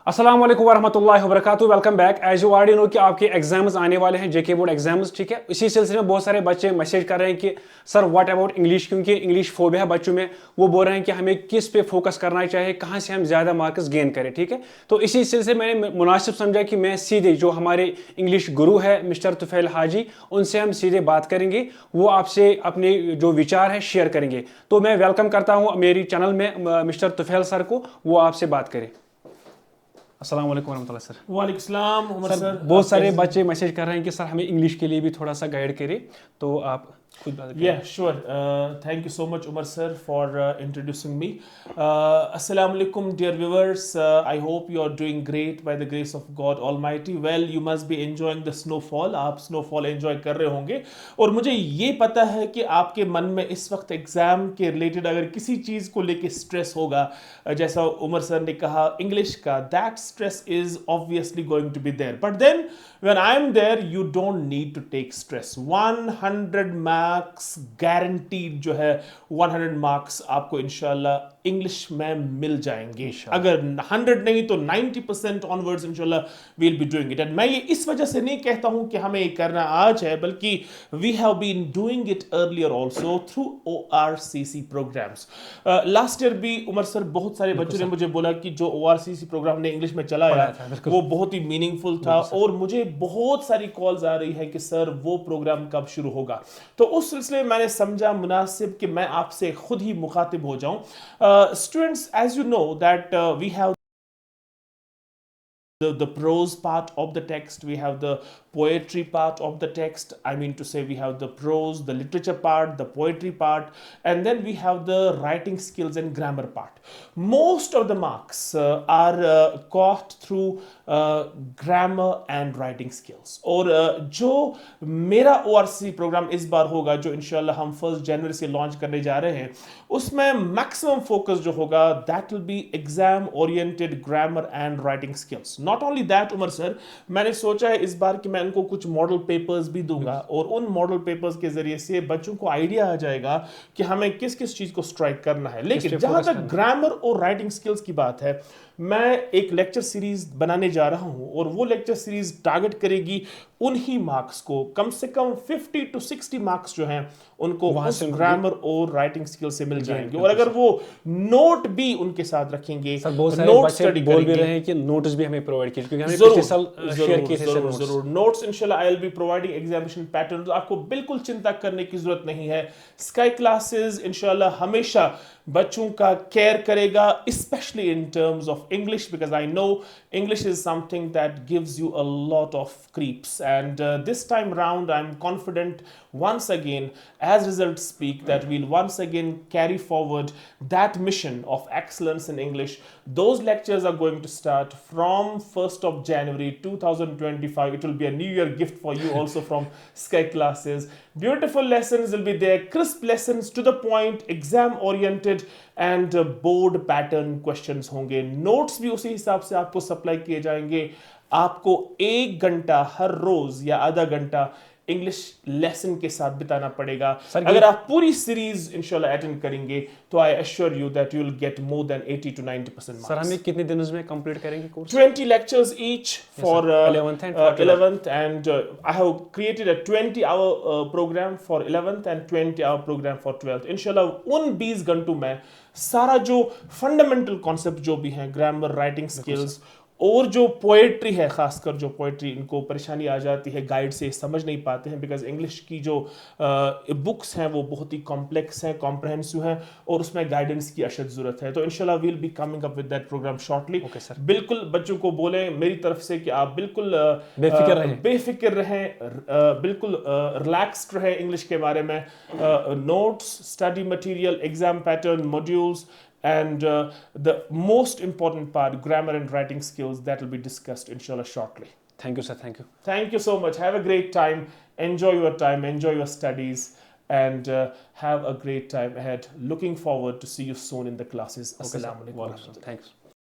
अस्सलाम वालेकुम वरहमतुल्लाहि वबरकातुहू। Welcome back. As you already know कि आपके एग्जाम्स आने वाले हैं, जेके बोर्ड एग्जाम्स, ठीक है। इसी सिलसिले में बहुत सारे बच्चे मैसेज कर रहे हैं कि सर व्हाट अबाउट इंग्लिश, क्योंकि इंग्लिश फोबिया है बच्चों में। वो बोल रहे हैं कि हमें किस पे फोकस करना चाहिए, कहाँ से हम ज़्यादा मार्क्स गेन करें, ठीक है। तो इसी सिलसिले में मैंने मुनासिब समझा कि मैं सीधे जो हमारे इंग्लिश गुरु है मिस्टर तुफैल हाजी, उनसे हम सीधे बात करेंगे। वो आपसे अपने जो विचार है शेयर करेंगे। तो मैं वेलकम करता हूँ मेरी चैनल में मिस्टर तुफैल सर को, वो आपसे बात करें। अस्सलाम वालेकुम वरहमतुल्लाह सर। वालेकुम सलाम उमर सर सर, बहुत आप सारे कैसे बच्चे मैसेज कर रहे हैं कि सर हमें इंग्लिश के लिए भी थोड़ा सा गाइड करें, तो आप खुद बात करें। Yeah, sure. Thank you so much, Umar sir, for introducing me. Assalamu alaikum, dear viewers. I hope you are doing great by the grace of God Almighty. Well, you must be enjoying the snowfall. आप snowfall enjoy कर रहे होंगे और मुझे ये पता है कि आपके मन में इस वक्त एग्जाम के रिलेटेड अगर किसी चीज़ को लेके स्ट्रेस होगा, जैसा उमर सर ने कहा इंग्लिश का, that stress is obviously going to be there. But then when I am there, you don't need to take stress. 100 marks guaranteed जो है, 100 marks आपको इंशाल्लाह इंग्लिश में मिल जाएंगे. अगर 100 नहीं तो 90% ऑनवर्ड्स इंशाल्लाह we'll be doing it. And मैं ये इस वजह से नहीं कहता हूँ कि हमें ये करना आज है, बल्कि we have been doing it earlier also through ORCC programs. Last year भी उमर सर बहुत सारे बच्चों ने मुझे बोला कि जो ORCC प्रोग्राम ने इंग्लिश में चलाया वो बहुत ही मीनिंगफुल था, और मुझे बहुत सारी कॉल्स आ रही है कि सर वो प्रोग्राम कब शुरू होगा. तो उस सिलसिले में मैंने समझा मुनासिब कि मैं आपसे खुद ही मुखातिब हो जाऊं. Students, as you know that we have the prose part of the text, we have the poetry part of the text. I mean to say, we have the prose, the literature part, the poetry part, and then we have the writing skills and grammar part. Most of the marks are caught through grammar and writing skills. और जो मेरा ORCC programme इस बार होगा, जो इंशाल्लाह हम 1 जनवरी से launch करने जा रहे हैं, उसमें मैक्सिमम फोकस जो होगा that will be exam oriented grammar and writing skills. Not only that Umar sir, मैंने सोचा है इस बार कि मैं उनको कुछ मॉडल पेपर्स भी दूंगा, और उन मॉडल पेपर्स के जरिए से बच्चों को आइडिया आ जाएगा कि हमें किस किस चीज को स्ट्राइक करना है. लेकिन जहां तक ग्रामर और राइटिंग स्किल्स की बात है, मैं एक लेक्चर सीरीज बनाने जा रहा हूं, और वो लेक्चर सीरीज टारगेट करेगी उन्हीं मार्क्स को. कम से कम 50 to 60 मार्क्स जो हैं उनको उस ग्रामर और राइटिंग स्किल से मिल जाएंगे. और अगर वो नोट भी उनके साथ रखेंगे, नोट स्टडी बोल भी रहे हैं कि नोट्स भी हमें प्रोवाइड कीजिए, क्योंकि हमने पिछले साल शेयर किए थे नोट्स. जरूर नोट्स इंशाल्लाह I will be providing examination pattern. आपको बिल्कुल चिंता करने की जरूरत नहीं है. स्काई क्लासेस इंशाल्लाह हमेशा बच्चों का केयर करेगा, specially in terms of English, because I know English is something that gives you a lot of creeps. And this time round I am confident once again, as results speak, that we'll once again carry forward that mission of excellence in English. Those lectures are going to start from 1st of January 2025. It will be a new year gift for you also from Sky Classes. Beautiful lessons will be there, crisp lessons to the point, exam oriented, and board pattern questions होंगे. Notes भी उसी हिसाब से आपको supply किए जाएंगे. आपको 1 घंटा हर रोज या आधा घंटा इंग्लिश लेसन के साथ बिताना पड़ेगा. अगर आप पूरी सीरीज इंशाल्लाह अटेंड करेंगे तो I assure you that you will get more than 80 to 90% marks. Sir हमें कितने दिनों में कंप्लीट करेंगे course? 20 lectures each for 11th and I have created a 20-hour program for 11th and 20-hour program for 12th. इंशाल्लाह उन 20 घंटों में सारा जो फंडामेंटल कॉन्सेप्ट जो भी हैं, ग्रामर, राइटिंग स्किल्स, और जो पोएट्री है, खासकर जो पोएट्री इनको परेशानी आ जाती है, गाइड से समझ नहीं पाते हैं, बिकॉज इंग्लिश की जो बुक्स हैं वो बहुत ही कॉम्प्लेक्स हैं, कॉम्प्रहेंसिव हैं, और उसमें गाइडेंस की अशद ज़रूरत है. तो इंशाल्लाह will be coming up with that programme shortly. बिल्कुल बच्चों को बोलें मेरी तरफ से कि आप बिल्कुल बेफिक्र रहें, बिल्कुल रिलैक्स्ड रहें इंग्लिश के बारे में. Notes, study material, exam pattern, modules, and the most important part, grammar and writing skills, that will be discussed inshallah shortly. Thank you sir. Thank you so much. Have a great time. Enjoy your time, enjoy your studies, and have a great time ahead. Looking forward to see you soon in the classes. Assalamu alaikum. Thanks.